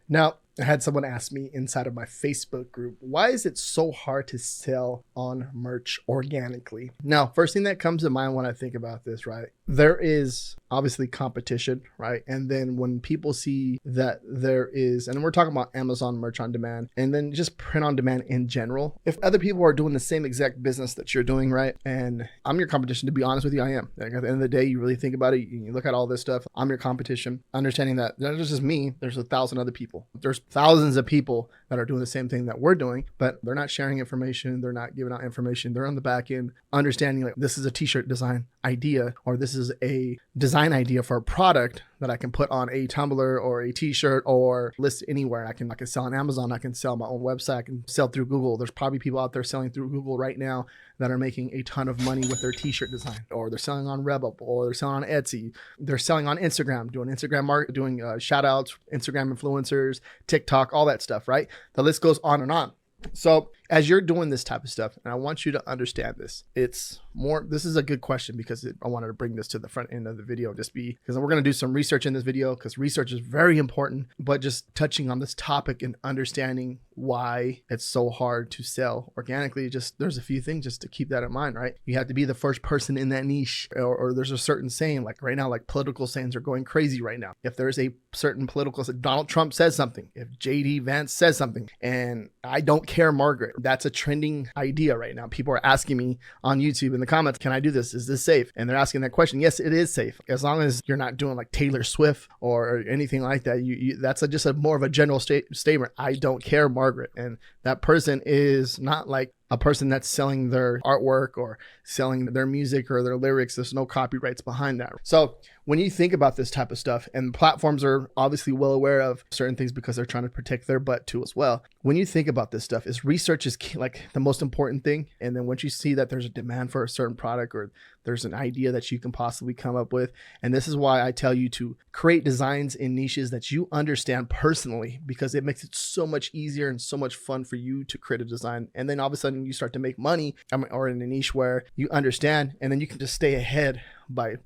Now, I had someone ask me inside of my Facebook group, why is it so hard to sell on merch organically? Now, first thing that comes to mind when I think about this, right? There is obviously competition, right? And then when people see that there is, and we're talking about Amazon merch on demand, and then just print on demand in general, if other people are doing the same exact business that you're doing, right? And I'm your competition, to be honest with you, I am. Like, at the end of the day, you really think about it, you look at all this stuff, I'm your competition, understanding that there's just me, there's 1,000 other people. There's thousands of people that are doing the same thing that we're doing, but they're not sharing information. They're not giving out information. They're on the back end understanding like this is a t-shirt design idea, or this is a design idea for a product that I can put on a tumbler or a t-shirt or list anywhere. I can sell on Amazon. I can sell on my own website. I can sell through Google. There's probably people out there selling through Google right now that are making a ton of money with their t-shirt design, or they're selling on Redbubble, or they're selling on Etsy. They're selling on Instagram, doing Instagram market, doing shout outs, Instagram influencers, TikTok, all that stuff, right? The list goes on and on. So as you're doing this type of stuff, and I want you to understand this, this is a good question because I wanted to bring this to the front end of the video, because we're going to do some research in this video, because research is very important, but just touching on this topic and understanding why it's so hard to sell organically, there's a few things just to keep that in mind, right? You have to be the first person in that niche, or there's a certain saying, like right now, like political sayings are going crazy right now. If there's a certain political, Donald Trump says something, if JD Vance says something, and I don't care, Margaret, that's a trending idea right now. People are asking me on YouTube in the comments, can I do this? Is this safe? And they're asking that question. Yes, it is safe. As long as you're not doing like Taylor Swift or anything like that. That's just more of a general statement. I don't care, Margaret. And that person is not like a person that's selling their artwork or selling their music or their lyrics. There's no copyrights behind that. So when you think about this type of stuff, and platforms are obviously well aware of certain things because they're trying to protect their butt too as well. When you think about this stuff, research is like the most important thing. And then once you see that there's a demand for a certain product, or there's an idea that you can possibly come up with, and this is why I tell you to create designs in niches that you understand personally, because it makes it so much easier and so much fun for you to create a design. And then all of a sudden you start to make money, or in a niche where you understand, and then you can just stay ahead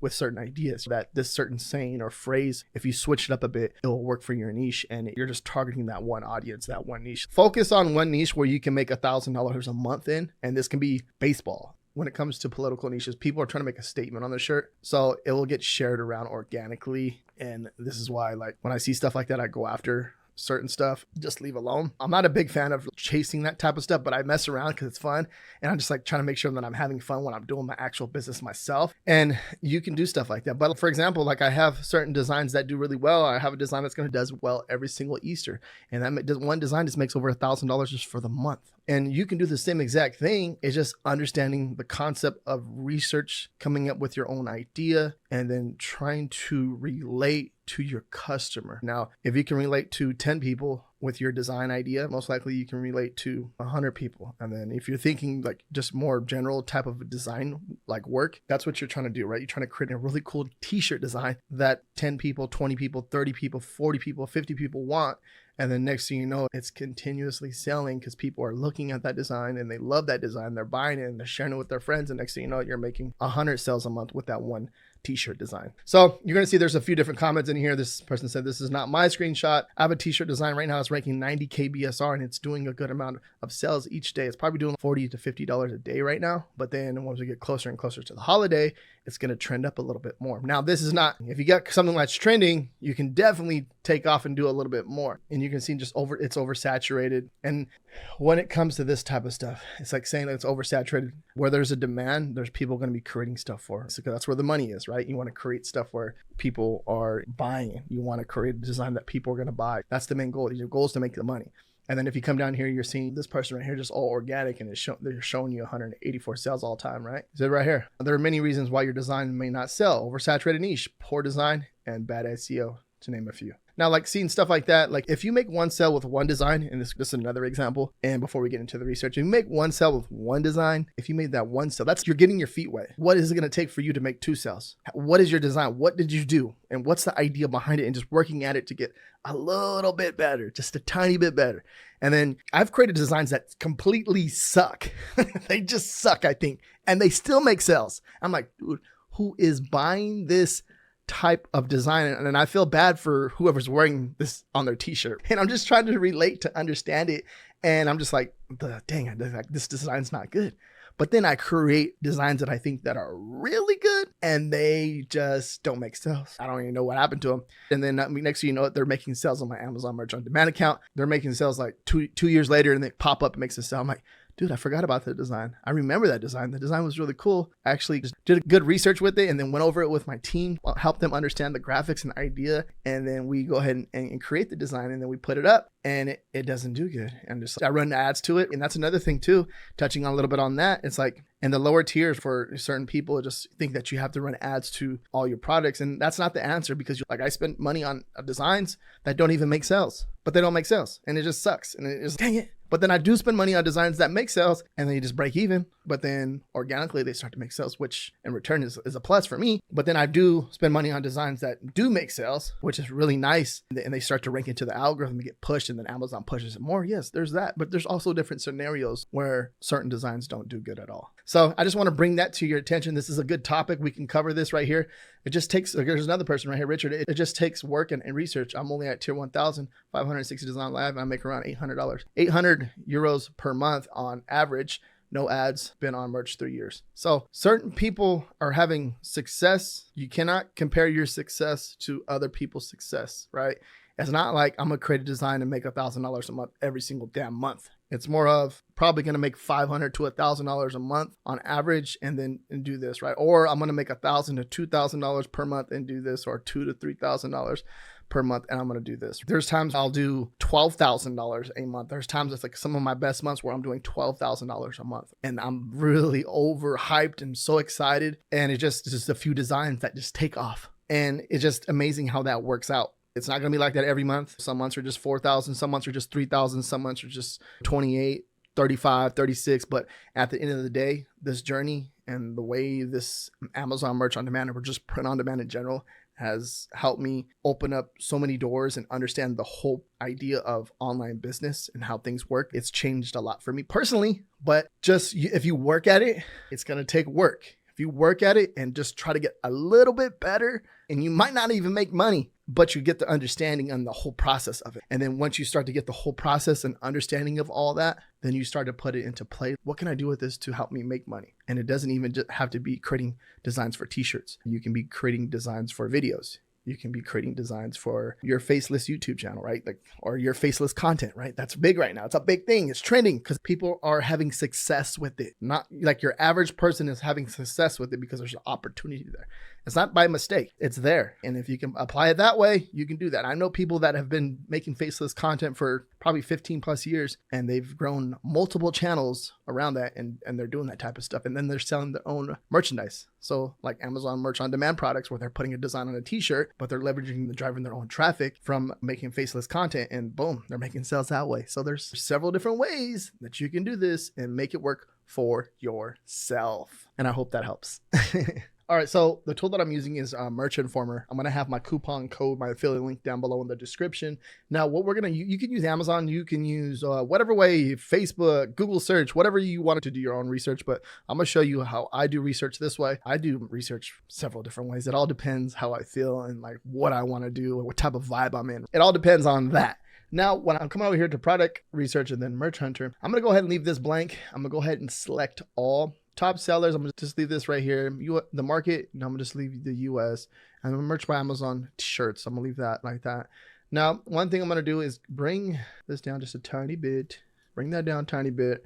with certain ideas, that this certain saying or phrase, if you switch it up a bit, it will work for your niche, and you're just targeting that one audience, that one niche. Focus on one niche where you can make $1,000 a month in, and this can be baseball. When it comes to political niches, people are trying to make a statement on their shirt, so it will get shared around organically. And this is why, like, when I see stuff like that, I go after certain stuff. Just leave alone. I'm not a big fan of chasing that type of stuff, but I mess around because it's fun, and I'm just like trying to make sure that I'm having fun when I'm doing my actual business myself. And you can do stuff like that. But for example, like I have certain designs that do really well. I have a design that's does well every single Easter, and that one design just makes over $1,000 just for the month. And you can do the same exact thing. It's just understanding the concept of research, coming up with your own idea, and then trying to relate to your customer. Now, if you can relate to 10 people with your design idea, most likely you can relate to 100 people. And then if you're thinking like just more general type of design, like work, that's what you're trying to do, right? You're trying to create a really cool t-shirt design that 10 people, 20 people, 30 people, 40 people, 50 people want. And then next thing you know, it's continuously selling because people are looking at that design and they love that design. They're buying it and they're sharing it with their friends. And next thing you know, you're making 100 sales a month with that one t-shirt design. So you're going to see there's a few different comments in here. This person said, this is not my screenshot. I have a t-shirt design right now. It's ranking 90K BSR and it's doing a good amount of sales each day. It's probably doing $40 to $50 a day right now. But then once we get closer and closer to the holiday, it's going to trend up a little bit more. Now, this is not, if you got something that's trending, you can definitely take off and do a little bit more. And you can see it's oversaturated. And when it comes to this type of stuff, it's like saying that it's oversaturated. Where there's a demand, there's people going to be creating stuff for. So that's where the money is, right? You want to create stuff where people are buying. You want to create a design that people are going to buy. That's the main goal. Your goal is to make the money. And then if you come down here, you're seeing this person right here, just all organic, and they're showing you 184 sales all the time, right? Is it right here? There are many reasons why your design may not sell. Oversaturated niche, poor design, and bad SEO, to name a few. Now, like seeing stuff like that, like if you make one sale with one design, and this is another example, and before we get into the research, if you make one sale with one design, if you made that one sale, you're getting your feet wet. What is it going to take for you to make 2 sales? What is your design? What did you do? And what's the idea behind it? And just working at it to get a little bit better, just a tiny bit better. And then I've created designs that completely suck. They just suck, I think. And they still make sales. I'm like, dude, who is buying this type of design. And I feel bad for whoever's wearing this on their t-shirt. And I'm just trying to relate to understand it. And I'm just like, dang, this design's not good. But then I create designs that I think that are really good and they just don't make sales. I don't even know what happened to them. And then next thing you know, they're making sales on my Amazon Merch on Demand account. They're making sales like two years later and they pop up and makes a sale. I'm like, dude, I forgot about the design. I remember that design. The design was really cool. I actually just did a good research with it and then went over it with my team, helped them understand the graphics and idea. And then we go ahead and create the design and then we put it up and it doesn't do good. And just I run ads to it. And that's another thing too, touching on a little bit on that. It's like in the lower tiers for certain people just think that you have to run ads to all your products. And that's not the answer because I spend money on designs that don't even make sales, but they don't make sales and it just sucks. And it's dang it. But then I do spend money on designs that make sales and then you just break even. But then organically they start to make sales, which in return is a plus for me. But then I do spend money on designs that do make sales, which is really nice. And they start to rank into the algorithm and get pushed and then Amazon pushes it more. Yes, there's that. But there's also different scenarios where certain designs don't do good at all. So I just want to bring that to your attention. This is a good topic. We can cover this right here. It just takes, there's another person right here, Richard. It just takes work and research. I'm only at tier 1,560 design live and I make around $800. 800 euros per month on average. No ads, been on merch 3 years. So certain people are having success. You cannot compare your success to other people's success, right? It's not like I'm gonna create a design and make $1,000 a month every single damn month. It's more of probably gonna make $500 to $1,000 a month on average and do this, right? Or I'm gonna make $1,000 to $2,000 per month and do this, or $2,000 to $3,000 per month and I'm going to do this. There's times I'll do $12,000 a month. There's times it's like some of my best months where I'm doing $12,000 a month and I'm really overhyped and so excited. And it's just a few designs that just take off. And it's just amazing how that works out. It's not going to be like that every month. Some months are just 4,000. Some months are just 3,000. Some months are just 28, 35, 36. But at the end of the day, this journey and the way this Amazon Merch on Demand or just print on demand in general has helped me open up so many doors and understand the whole idea of online business and how things work. It's changed a lot for me personally, but just if you work at it, it's going to take work. If you work at it and just try to get a little bit better, and you might not even make money, but you get the understanding and the whole process of it. And then once you start to get the whole process and understanding of all that, then you start to put it into play. What can I do with this to help me make money? And it doesn't even just have to be creating designs for t-shirts. You can be creating designs for videos. You can be creating designs for your faceless YouTube channel, right? Or your faceless content, right? That's big right now. It's a big thing. It's trending because people are having success with it. Not like your average person is having success with it because there's an opportunity there. It's not by mistake. It's there. And if you can apply it that way, you can do that. I know people that have been making faceless content for probably 15 plus years and they've grown multiple channels around that and they're doing that type of stuff. And then they're selling their own merchandise. So like Amazon Merch on Demand products where they're putting a design on a t-shirt, but they're driving their own traffic from making faceless content and boom, they're making sales that way. So there's several different ways that you can do this and make it work for yourself. And I hope that helps. All right, so the tool that I'm using is Merch Informer. I'm going to have my coupon code, my affiliate link down below in the description. Now, what we're going to, you can use Amazon, you can use whatever way, Facebook, Google search, whatever you wanted to do your own research, but I'm going to show you how I do research this way. I do research several different ways. It all depends how I feel and like what I want to do or what type of vibe I'm in. It all depends on that. Now, when I'm coming over here to product research and then Merch Hunter, I'm going to go ahead and leave this blank. I'm going to go ahead and select all. Top sellers, I'm going to just leave this right here. The market, I'm going to just leave the US. And Merch by Amazon shirts, I'm going to leave that like that. Now, one thing I'm going to do is bring this down just a tiny bit. Bring that down a tiny bit.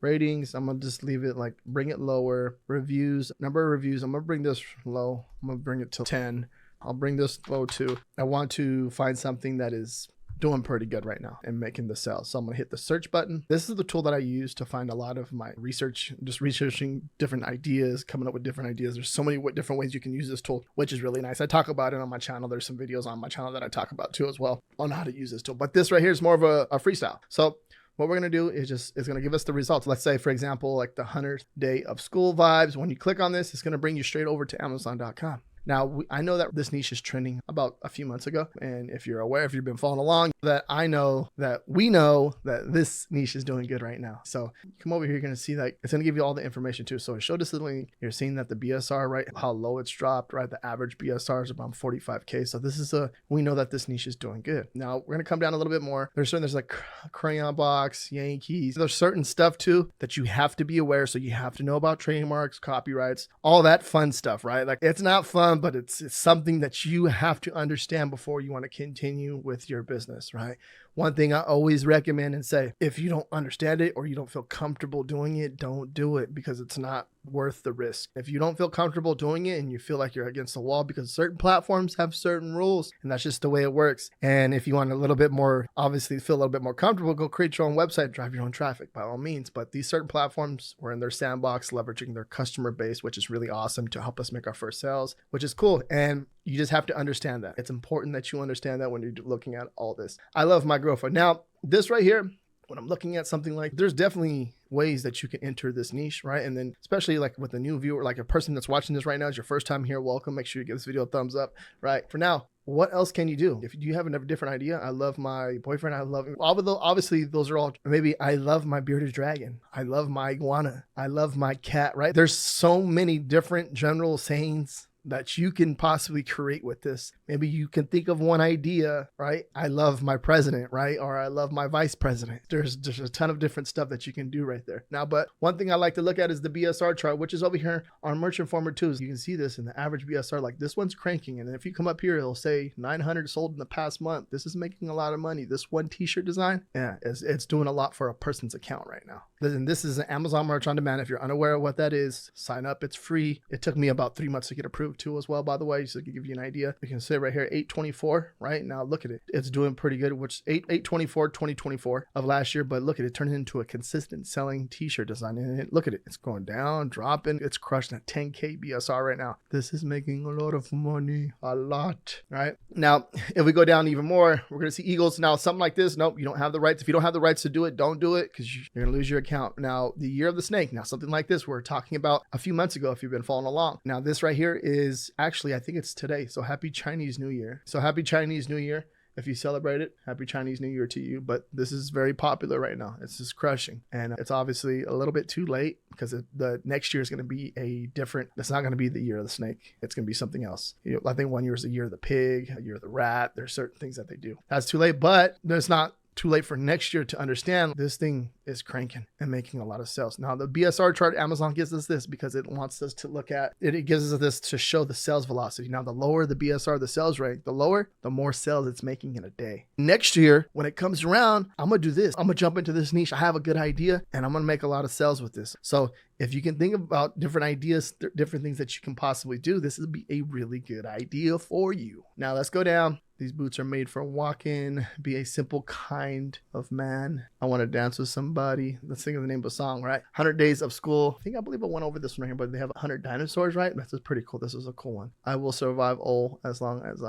Ratings, I'm going to just leave it like, bring it lower. Reviews, number of reviews, I'm going to bring this low. I'm going to bring it to 10. I'll bring this low too. I want to find something that is doing pretty good right now and making the sales. So I'm going to hit the search button. This is the tool that I use to find a lot of my research, just researching different ideas, coming up with different ideas. There's so many different ways you can use this tool, which is really nice. I talk about it on my channel. There's some videos on my channel that I talk about too as well on how to use this tool. But this right here is more of a freestyle. So what we're going to do is it's going to give us the results. Let's say, for example, like the 100th day of school vibes. When you click on this, it's going to bring you straight over to Amazon.com. Now, I know that this niche is trending about a few months ago. And if you're aware, if you've been following along, that I know that we know that this niche is doing good right now. So come over here, you're going to see that it's going to give you all the information too. So I showed this link. You're seeing that the BSR, right, how low it's dropped, right? The average BSR is around 45K. So this is we know that this niche is doing good. Now we're going to come down a little bit more. There's like crayon box, Yankees. There's certain stuff too that you have to be aware. So you have to know about trademarks, copyrights, all that fun stuff, right? Like it's not fun, but it's something that you have to understand before you want to continue with your business, right? One thing I always recommend and say, if you don't understand it or you don't feel comfortable doing it, don't do it, because it's not worth the risk. If you don't feel comfortable doing it and you feel like you're against the wall, because certain platforms have certain rules and that's just the way it works. And if you want a little bit more, obviously feel a little bit more comfortable, go create your own website, drive your own traffic by all means. But these certain platforms were in their sandbox, leveraging their customer base, which is really awesome to help us make our first sales, which is cool. And you just have to understand that. It's important that you understand that when you're looking at all this. I love my girlfriend. Now, this right here, when I'm looking at something like, there's definitely ways that you can enter this niche, right? And then especially like with a new viewer, like a person that's watching this right now, is your first time here, welcome. Make sure you give this video a thumbs up, right? For now, what else can you do? If you have a different idea, I love my boyfriend. I love, although obviously those are all, maybe I love my bearded dragon. I love my iguana. I love my cat, right? There's so many different general sayings that you can possibly create with this. Maybe you can think of one idea, right? I love my president, right? Or I love my vice president. There's a ton of different stuff that you can do right there. Now, but one thing I like to look at is the BSR chart, which is over here on Merch Informer 2. You can see this in the average BSR, like this one's cranking. And then if you come up here, it'll say 900 sold in the past month. This is making a lot of money. This one t-shirt design, yeah, it's doing a lot for a person's account right now. And this is an Amazon Merch on Demand. If you're unaware of what that is, sign up. It's free. It took me about 3 months to get approved too as well, by the way, so to give you an idea. You can see right here, 824, right? Now look at it. It's doing pretty good, which 824, 2024 of last year, but look at it, turning into a consistent selling t-shirt design. And look at it. It's going down, dropping. It's crushing at 10K BSR right now. This is making a lot of money, a lot, right? Now, if we go down even more, we're going to see eagles. Now, something like this, nope, you don't have the rights. If you don't have the rights to do it, don't do it, because you're going to lose your account. Now, the year of the snake. Now, something like this, we're talking about a few months ago, if you've been following along. Now, this right here is actually, I think it's today. So happy Chinese New Year. So happy Chinese New Year. If you celebrate it, happy Chinese New Year to you. But this is very popular right now. It's just crushing. And it's obviously a little bit too late, because the next year is going to be it's not going to be the year of the snake. It's going to be something else. I think one year is the year of the pig, a year of the rat. There's certain things that they do. That's too late, but there's not too late for next year to understand this thing is cranking and making a lot of sales. Now, the BSR chart, Amazon gives us this because it wants us to look at it. It gives us this to show the sales velocity. Now, the lower the BSR, the sales rate, the lower, the more sales it's making in a day. Next year, when it comes around, I'm going to do this. I'm going to jump into this niche. I have a good idea and I'm going to make a lot of sales with this. So if you can think about different ideas, different things that you can possibly do, this would be a really good idea for you. Now, let's go down. These boots are made for walking. Be a simple kind of man. I want to dance with somebody. Let's think of the name of a song, right? 100 Days of School. I believe I went over this one right here, but they have 100 dinosaurs, right? This is pretty cool. This is a cool one. I will survive all as long as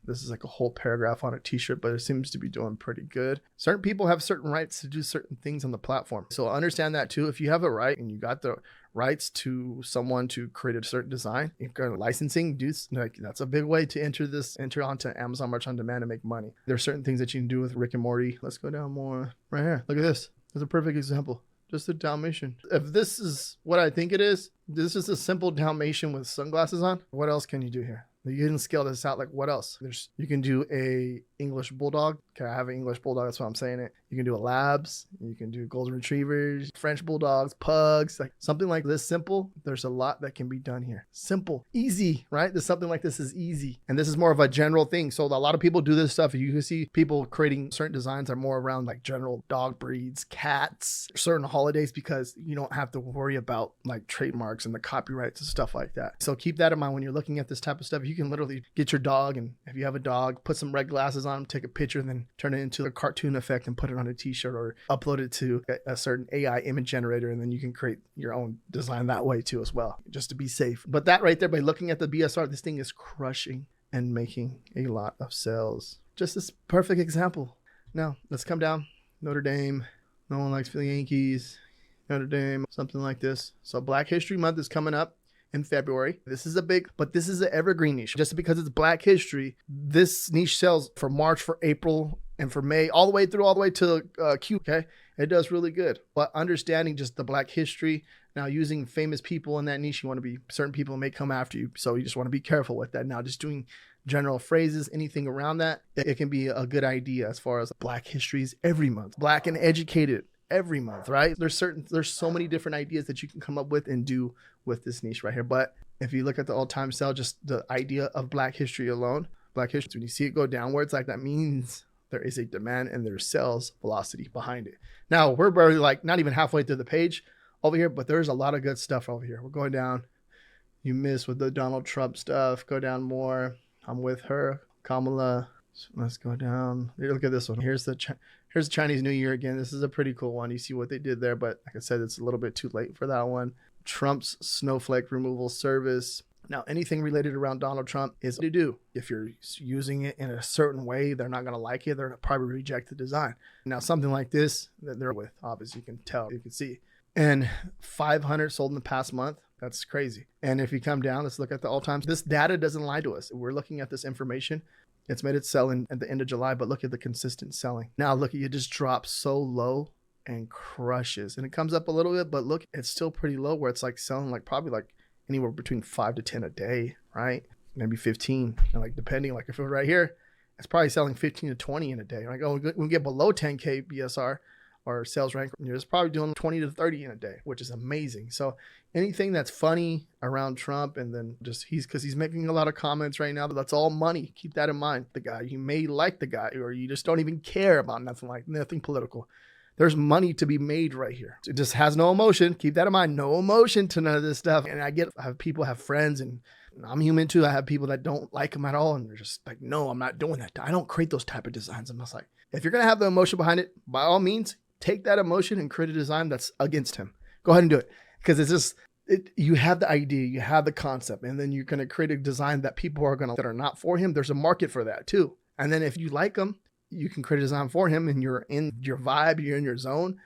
this is like a whole paragraph on a t-shirt, but it seems to be doing pretty good. Certain people have certain rights to do certain things on the platform. So understand that too. If you have a right and you got the rights to someone to create a certain design, you've got licensing, dudes, like that's a big way to enter onto Amazon Merch on Demand and make money. There's certain things that you can do with Rick and Morty. Let's go down more right here. Look at this. That's a perfect example. Just a Dalmatian. If this is what I think it is, this is a simple Dalmatian with sunglasses on. What else can you do here? You can scale this out. Like what else? You can do a English bulldog. Okay, I have an English bulldog. That's why I'm saying it. You can do a labs. You can do golden retrievers, French bulldogs, pugs, like something like this simple. There's a lot that can be done here. Simple, easy, right? Something like this is easy. And this is more of a general thing. So a lot of people do this stuff. You can see people creating certain designs that are more around like general dog breeds, cats, certain holidays, because you don't have to worry about like trademarks and the copyrights and stuff like that. So keep that in mind when you're looking at this type of stuff. You can literally get your dog, and if you have a dog, put some red glasses on him, take a picture, and then turn it into a cartoon effect and put it on a t-shirt or upload it to a certain AI image generator, and then you can create your own design that way too as well, just to be safe. But that right there, by looking at the BSR, this thing is crushing and making a lot of sales. Just this perfect example. Now let's come down. Notre Dame. No one likes the Yankees. Notre Dame, something like this. So Black History Month is coming up. in February. This is but this is an evergreen niche. Just because it's Black History, this niche sells for March, for April, and for May, all the way to Q. Okay, it does really good. But understanding just the Black History, now using famous people in that niche, you want to be, certain people may come after you, so you just want to be careful with that. Now, just doing general phrases, anything around that, it can be a good idea as far as Black histories every month, Black and educated every month, right? There's so many different ideas that you can come up with and do with this niche right here. But if you look at the all-time sell, just the idea of Black history alone, Black history, when you see it go downwards, like that means there is a demand and there's sales velocity behind it. Now we're barely like not even halfway through the page over here, but there's a lot of good stuff over here. We're going down. You miss with the Donald Trump stuff. Go down more. I'm with her, Kamala. So let's go down. Here, look at this one. Here's the Chinese New Year again. This is a pretty cool one. You see what they did there, but like I said, it's a little bit too late for that one. Trump's snowflake removal service. Now, anything related around Donald Trump is to do. If you're using it in a certain way, they're not going to like it. They're going to probably reject the design. Now, something like this that they're with, obviously, you can tell, you can see. And 500 sold in the past month. That's crazy. And if you come down, let's look at the all-time. This data doesn't lie to us. We're looking at this information. It's made it sell at the end of July, but look at the consistent selling. Now, look, it just drops so low and crushes. And it comes up a little bit, but look, it's still pretty low where it's like selling like probably like anywhere between 5 to 10 a day, right? Maybe 15. And like depending, like if it were right here, it's probably selling 15 to 20 in a day. Like, oh, we get below 10K BSR or sales rank, it's probably doing 20 to 30 in a day, which is amazing. So anything that's funny around Trump, and then just because he's making a lot of comments right now, that's all money. Keep that in mind. The guy, you may like the guy, or you just don't even care about nothing political. There's money to be made right here. It just has no emotion. Keep that in mind. No emotion to none of this stuff. And I have friends, and I'm human too. I have people that don't like him at all. And they're just like, no, I'm not doing that. I don't create those type of designs. I'm just like, if you're going to have the emotion behind it, by all means, take that emotion and create a design that's against him. Go ahead and do it. Because it's just, you have the idea, you have the concept, and then you're going to create a design that people that are not for him. There's a market for that too. And then if you like him, you can create a design for him, and you're in your vibe, you're in your zone.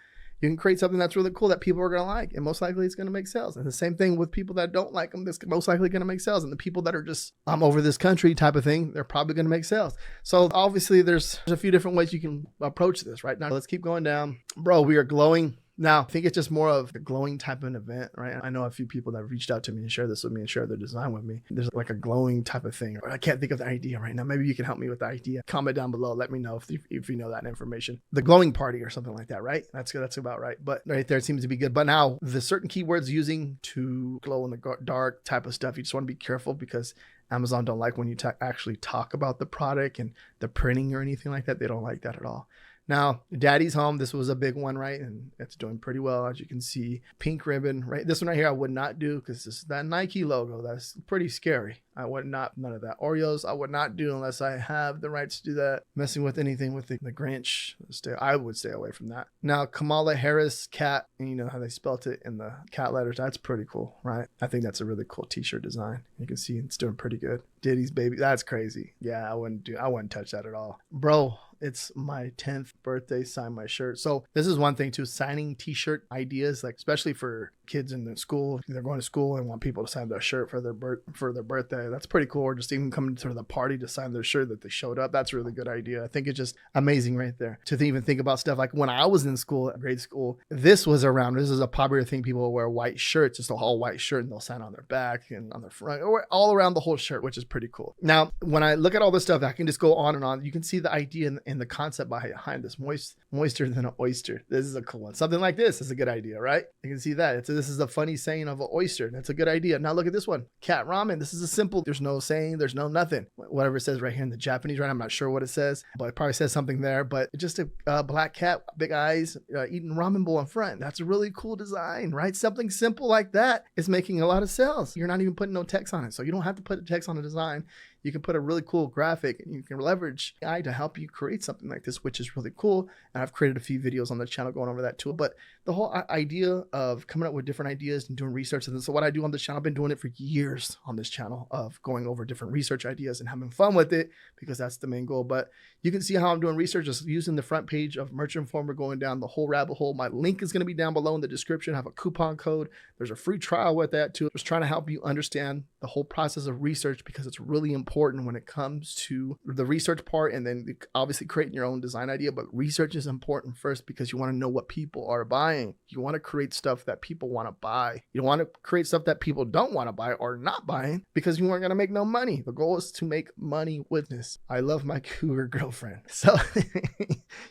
You can create something that's really cool that people are going to like, and most likely it's going to make sales. And the same thing with people that don't like them, that's most likely going to make sales. And the people that are just, I'm over this country type of thing, they're probably going to make sales. So obviously there's a few different ways you can approach this right now. Let's keep going down. Bro, we are glowing. Now, I think it's just more of a glowing type of an event, right? I know a few people that have reached out to me and shared this with me and shared their design with me. There's like a glowing type of thing. I can't think of the idea right now. Maybe you can help me with the idea. Comment down below. Let me know if you know that information. The glowing party or something like that, right? That's about right. But right there, it seems to be good. But now, the certain keywords using to glow in the dark type of stuff, you just want to be careful, because Amazon don't like when you actually talk about the product and the printing or anything like that. They don't like that at all. Now, Daddy's Home, this was a big one, right? And it's doing pretty well, as you can see. Pink ribbon, right? This one right here I would not do, because this is that Nike logo. That's pretty scary. I would not, none of that. Oreos, I would not do unless I have the rights to do that. Messing with anything with the Grinch, I would stay away from that. Now, Kamala Harris cat, and you know how they spelt it in the cat letters. That's pretty cool, right? I think that's a really cool t-shirt design. You can see it's doing pretty good. Diddy's baby, that's crazy. Yeah, I wouldn't touch that at all. Bro, it's my 10th birthday, sign my shirt. So this is one thing too, signing t-shirt ideas, like especially for kids in the school. They're going to school and want people to sign their shirt for their birthday. That's pretty cool. Or just even coming to the party to sign their shirt that they showed up. That's a really good idea. I think it's just amazing right there to even think about stuff like when I was in school, grade school, this was around. This is a popular thing. People will wear white shirts, just a whole white shirt, and they'll sign on their back and on their front, or all around the whole shirt, which is pretty cool. Now, when I look at all this stuff, I can just go on and on. You can see the idea and the concept behind this. Moister than an oyster. This is a cool one. Something like this is a good idea, right? You can see that. This is a funny saying of an oyster. That's a good idea. Now look at this one. Cat ramen. This is a simple, there's no saying, there's no nothing. Whatever it says right here in the Japanese, right? I'm not sure what it says, but it probably says something there. But just a black cat, big eyes, eating ramen bowl in front. That's a really cool design, right? Something simple like that is making a lot of sales. You're not even putting no text on it. So you don't have to put text on a design. You can put a really cool graphic, and you can leverage AI to help you create something like this, which is really cool. And I've created a few videos on the channel going over that too. But the whole idea of coming up with different ideas and doing research. And so what I do on this channel, I've been doing it for years on this channel, of going over different research ideas and having fun with it, because that's the main goal. But You can see how I'm doing research just using the front page of Merchant Informer, going down the whole rabbit hole. My link is going to be down below in the description. I have a coupon code. There's a free trial with that too. Just trying to help you understand the whole process of research, because it's really important when it comes to the research part, and then obviously creating your own design idea. But research is important first, because you want to know what people are buying. You want to create stuff that people want to buy. You don't want to create stuff that people don't want to buy or not buying, because you aren't going to make no money. The goal is to make money with this. I love my cougar girlfriend. So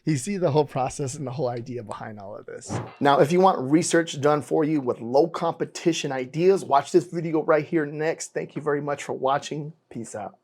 you see the whole process and the whole idea behind all of this. Now, if you want research done for you with low competition ideas, watch this video right here next. Thank you very much for watching. Peace out.